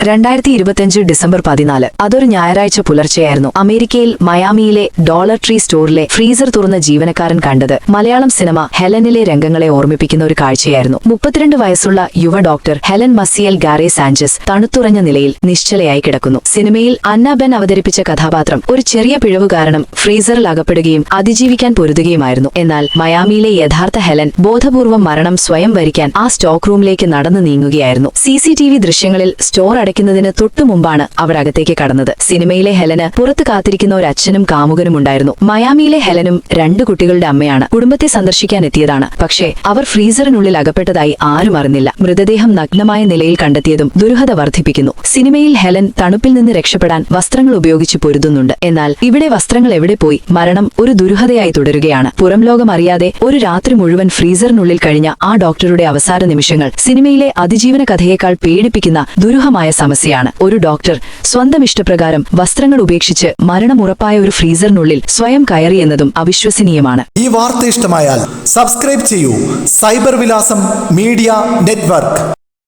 2025 December 14 അതൊരു ഞായറാഴ്ച പുലർച്ചെയായിരുന്നു. അമേരിക്കയിൽ മയാമിയിലെ ഡോളർ ട്രീ സ്റ്റോറിലെ ഫ്രീസർ തുറന്ന ജീവനക്കാരൻ കണ്ടത് മലയാളം സിനിമ ഹെലനിലെ രംഗങ്ങളെ ഓർമ്മിപ്പിക്കുന്ന ഒരു കാഴ്ചയായിരുന്നു. 32 വയസ്സുള്ള യുവ ഡോക്ടർ ഹെലൻ മസിയൽ ഗാരെ സാഞ്ചസ് തണുത്തുറഞ്ഞ നിലയിൽ നിശ്ചലയായി കിടക്കുന്നു. സിനിമയിൽ അന്ന ബെൻ അവതരിപ്പിച്ച കഥാപാത്രം ഒരു ചെറിയ പിഴവ് കാരണം ഫ്രീസറിൽ അകപ്പെടുകയും അതിജീവിക്കാൻ പൊരുതുകയുമായിരുന്നു. എന്നാൽ മയാമിയിലെ യഥാർത്ഥ ഹെലൻ ബോധപൂർവം മരണം സ്വയം വരിക്കാൻ ആ സ്റ്റോക്ക് റൂമിലേക്ക് നടന്നു നീങ്ങുകയായിരുന്നു. CCTV ദൃശ്യങ്ങളിൽ സ്റ്റോർ അടയ്ക്കുന്നതിന് തൊട്ടു മുമ്പാണ് അവർ അകത്തേക്ക് കടന്നത്. സിനിമയിലെ ഹെലന് പുറത്ത് കാത്തിരിക്കുന്ന ഒരു അച്ഛനും കാമുകനും ഉണ്ടായിരുന്നു. മയാമിയിലെ ഹെലനും 2 കുട്ടികളുടെ അമ്മയാണ്. കുടുംബത്തെ സന്ദർശിക്കാൻ എത്തിയതാണ്. പക്ഷേ അവർ ഫ്രീസറിനുള്ളിൽ അകപ്പെട്ടതായി ആരും അറിഞ്ഞില്ല. മൃതദേഹം നഗ്നമായ നിലയിൽ കണ്ടെത്തിയതും ദുരൂഹത വർദ്ധിപ്പിക്കുന്നു. സിനിമയിൽ ഹെലൻ തണുപ്പിൽ നിന്ന് രക്ഷപ്പെടാൻ വസ്ത്രങ്ങൾ ഉപയോഗിച്ച് പൊരുതുന്നുണ്ട്. എന്നാൽ ഇവിടെ വസ്ത്രങ്ങൾ എവിടെ പോയി? മരണം ഒരു ദുരൂഹതയായി തുടരുകയാണ്. പുറം ലോകം അറിയാതെ ഒരു രാത്രി മുഴുവൻ ഫ്രീസറിനുള്ളിൽ കഴിഞ്ഞ ആ ഡോക്ടറുടെ അവസാന നിമിഷങ്ങൾ സിനിമയിലെ അതിജീവന കഥയേക്കാൾ പേടിപ്പിക്കുന്ന ദുരൂഹമായ സമസ്യയാണ്. ഒരു ഡോക്ടർ സ്വന്തം ഇഷ്ടപ്രകാരം വസ്ത്രങ്ങൾ ഉപേക്ഷിച്ച് മരണമുറപ്പായ ഒരു ഫ്രീസറിനുള്ളിൽ സ്വയം കയറിയെന്നതും അവിശ്വസനീയമാണ്. ഈ വാർത്ത ഇഷ്ടമായാൽ സബ്സ്ക്രൈബ് ചെയ്യൂ. സൈബർ വിലാസം മീഡിയ നെറ്റ്വർക്ക്.